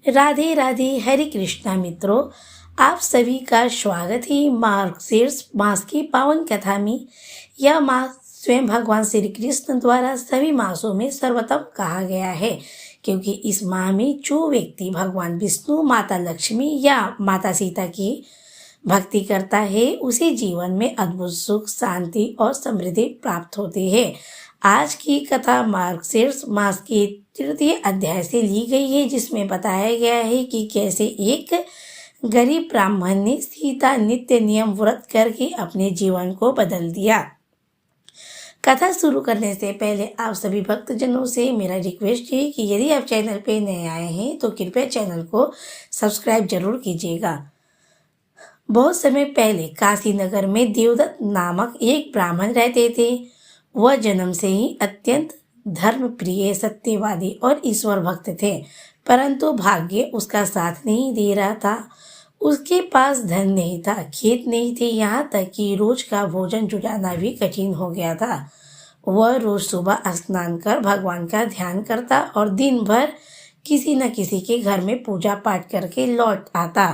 राधे राधे, हरे कृष्णा मित्रों। आप सभी का स्वागत है मार्गशीर्ष मास की पावन कथा में। यह मास स्वयं भगवान श्री कृष्ण द्वारा सभी मासों में सर्वोत्तम कहा गया है, क्योंकि इस माह में जो व्यक्ति भगवान विष्णु, माता लक्ष्मी या माता सीता की भक्ति करता है उसे जीवन में अद्भुत सुख, शांति और समृद्धि प्राप्त होती है। आज की कथा मार्गशीर्ष मास के तृतीय अध्याय से ली गई है, जिसमें बताया गया है कि कैसे एक गरीब ब्राह्मण ने सीता नित्य नियम व्रत करके अपने जीवन को बदल दिया। कथा शुरू करने से पहले आप सभी भक्तजनों से मेरा रिक्वेस्ट है कि यदि आप चैनल पे नए आए हैं तो कृपया चैनल को सब्सक्राइब जरूर कीजिएगा। बहुत समय पहले काशी नगर में देवदत्त नामक एक ब्राह्मण रहते थे। वह जन्म से ही अत्यंत धर्म प्रिय, सत्यवादी और ईश्वर भक्त थे, परंतु भाग्य उसका साथ नहीं दे रहा था। उसके पास धन नहीं था, खेत नहीं थे, यहाँ तक कि रोज का भोजन जुटाना भी कठिन हो गया था। वह रोज सुबह स्नान कर भगवान का ध्यान करता और दिन भर किसी न किसी के घर में पूजा पाठ करके लौट आता।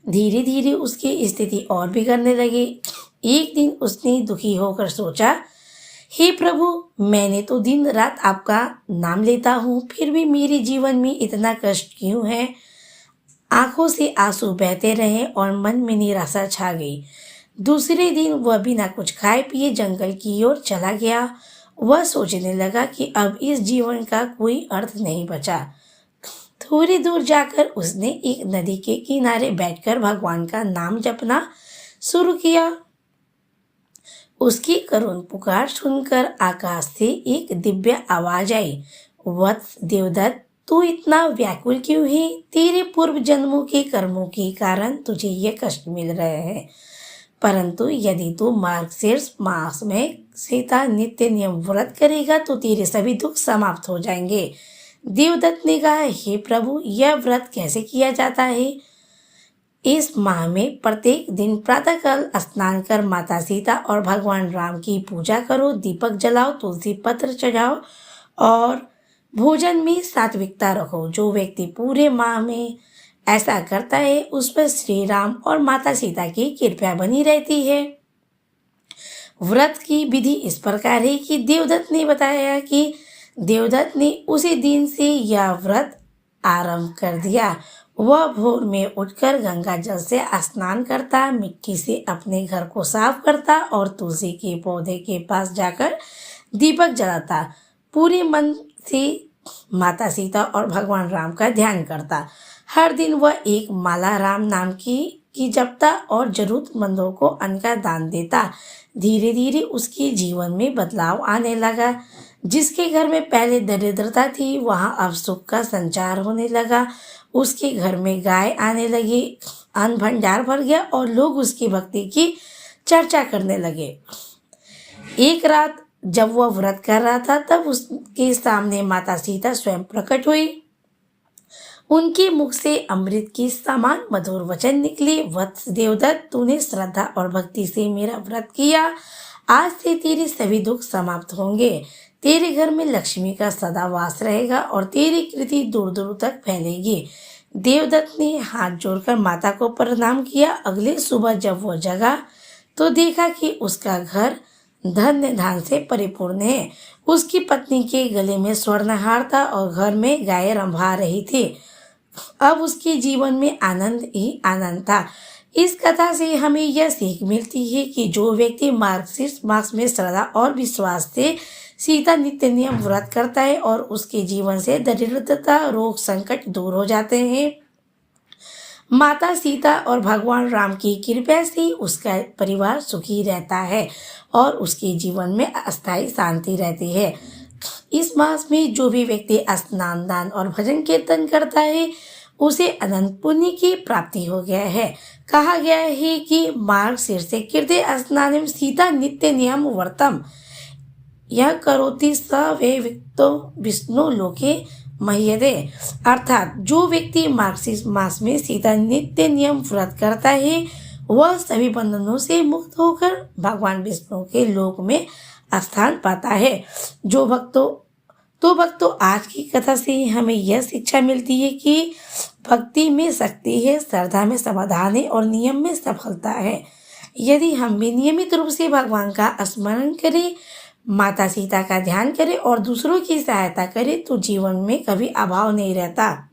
धीरे धीरे उसकी स्थिति और बिगड़ने लगी। एक दिन उसने दुखी होकर सोचा, हे प्रभु, मैंने तो दिन रात आपका नाम लेता हूँ, फिर भी मेरे जीवन में इतना कष्ट क्यों है। आंखों से आंसू बहते रहे और मन में निराशा छा गई। दूसरे दिन वह बिना कुछ खाए पिए जंगल की ओर चला गया। वह सोचने लगा कि अब इस जीवन का कोई अर्थ नहीं बचा। थोड़ी दूर जाकर उसने एक नदी के किनारे बैठकर भगवान का नाम जपना शुरू किया। उसकी करुण पुकार सुनकर आकाश से एक दिव्य आवाज आई, वत्स देवदत्त, तू इतना व्याकुल क्यों है? तेरे पूर्व जन्मों के कर्मों के कारण तुझे ये कष्ट मिल रहे हैं, परंतु यदि तू मार्गशीर्ष मास में सीता नित्य नियम व्रत करेगा तो तेरे सभी दुख समाप्त हो जाएंगे। देवदत्त ने कहा, हे प्रभु, यह व्रत कैसे किया जाता है? इस माह में प्रत्येक दिन प्रातःकाल स्नान कर माता सीता और भगवान राम की पूजा करो, दीपक जलाओ, तुलसी पत्र चढ़ाओ और भोजन में सात्विकता रखो। जो व्यक्ति पूरे माह में ऐसा करता है उस पर श्री राम और माता सीता की कृपा बनी रहती है। व्रत की विधि इस प्रकार है कि देवदत्त ने बताया कि देवदत्त ने उसी दिन से यह व्रत आरंभ कर दिया। वह भोर में उठकर गंगा जल से स्नान करता, मिट्टी से अपने घर को साफ करता और तुलसी के पौधे के पास जाकर दीपक जलाता। पूरे मन से माता सीता और भगवान राम का ध्यान करता। हर दिन वह एक माला राम नाम की जपता और जरूरतमंदों को अन्न का दान देता। धीरे धीरे उसके जीवन में बदलाव आने लगा। जिसके घर में पहले दरिद्रता थी वहां अब सुख का संचार होने लगा। उसके घर में गाय आने लगी, अन्न भंडार भर गया और लोग उसकी भक्ति की चर्चा करने लगे। एक रात जब वह व्रत कर रहा था तब उसके सामने माता सीता स्वयं प्रकट हुई। उनके मुख से अमृत की समान मधुर वचन निकले, वत्स देवदत्त, तूने श्रद्धा और भक्ति से मेरा व्रत किया, आज से तेरे सभी दुख समाप्त होंगे। तेरे घर में लक्ष्मी का सदा वास रहेगा और तेरी कृति दूर दूर तक फैलेगी। देवदत्त ने हाथ जोड़कर माता को प्रणाम किया। अगले सुबह जब वो जगा तो देखा कि उसका घर धन्य धान से परिपूर्ण है। उसकी पत्नी के गले में स्वर्णहार था और घर में गाय रंभा रही थी। अब उसके जीवन में आनंद ही आनंद था। इस कथा से हमें यह सीख मिलती है कि जो व्यक्ति मार्गशीर्ष मास में श्रद्धा और विश्वास से सीता नित्य नियम व्रत करता है और उसके जीवन से दरिद्रता, रोग, संकट दूर हो जाते हैं। माता सीता और भगवान राम की कृपा से उसका परिवार सुखी रहता है और उसके जीवन में अस्थायी शांति रहती है। इस मास में जो भी व्यक्ति स्नान, दान और भजन कीर्तन करता है उसे अनंत पुण्य की प्राप्ति हो गया है। कहा गया है कि मार्गशीर्ष कृते स्नानम सीता नित्य नियम व्रतम यह करोति स वे विक्तो विष्णु लोके मह्यते। अर्थात जो व्यक्ति मार्गशीर्ष मास में सीता नित्य नियम व्रत करता है वह सभी बंधनों से मुक्त होकर भगवान विष्णु के लोक में स्थान पाता है। तो भक्तों, आज की कथा से हमें यह शिक्षा मिलती है कि भक्ति में शक्ति है, श्रद्धा में समाधान है और नियम में सफलता है। यदि हम भी नियमित रूप से भगवान का स्मरण करें, माता सीता का ध्यान करें और दूसरों की सहायता करें तो जीवन में कभी अभाव नहीं रहता।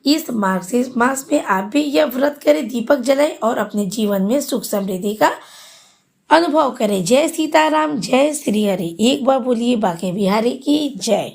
इस मार्गशीर्ष मास में आप भी यह व्रत करें, दीपक जलाएं और अपने जीवन में सुख समृद्धि का अनुभव करें। जय सीताराम, जय श्री हरि। एक बार बोलिए बांके बिहारी की जय।